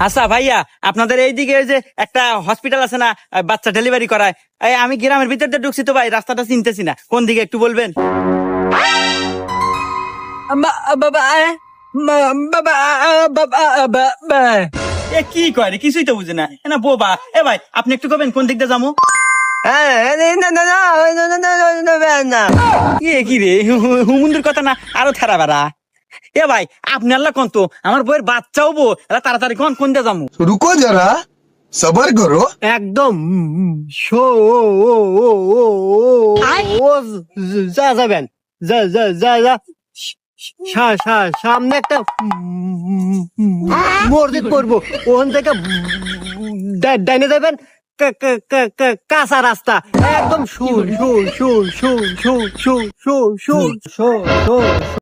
আচ্ছা ভাইয়া, আপনাদের এইদিকে যে একটা হসপিটাল আছে না, বাচ্চা ডেলিভারি করায়? আমি গ্রামের ভিতর দিয়ে ঢুকছি তো ভাই, রাস্তাটা চিনতেছি না, কোন দিকে একটু বলবেন? এ কি করে, কিছুই তো বুঝে না, না বোবা। এ ভাই আপনি একটু কবেন কোন দিক দিয়ে যাবো? কি রে, হুমুন্দির কথা না আরো থেরা বেড়া। এ ভাই আপনি আল্লাহ কোন তো, আমার বইয়ের বাচ্চাও বো, তাড়াতাড়ি কোন দিয়ে যাবো? रुको जरा सबर करो। একদম শো যা যাবেন, যা যা যা যা সামনে একটা মসজিদ করবো, ওখান থেকে ডাইনে যাবেন, কাঁচা রাস্তা একদম show show show show show show show show show show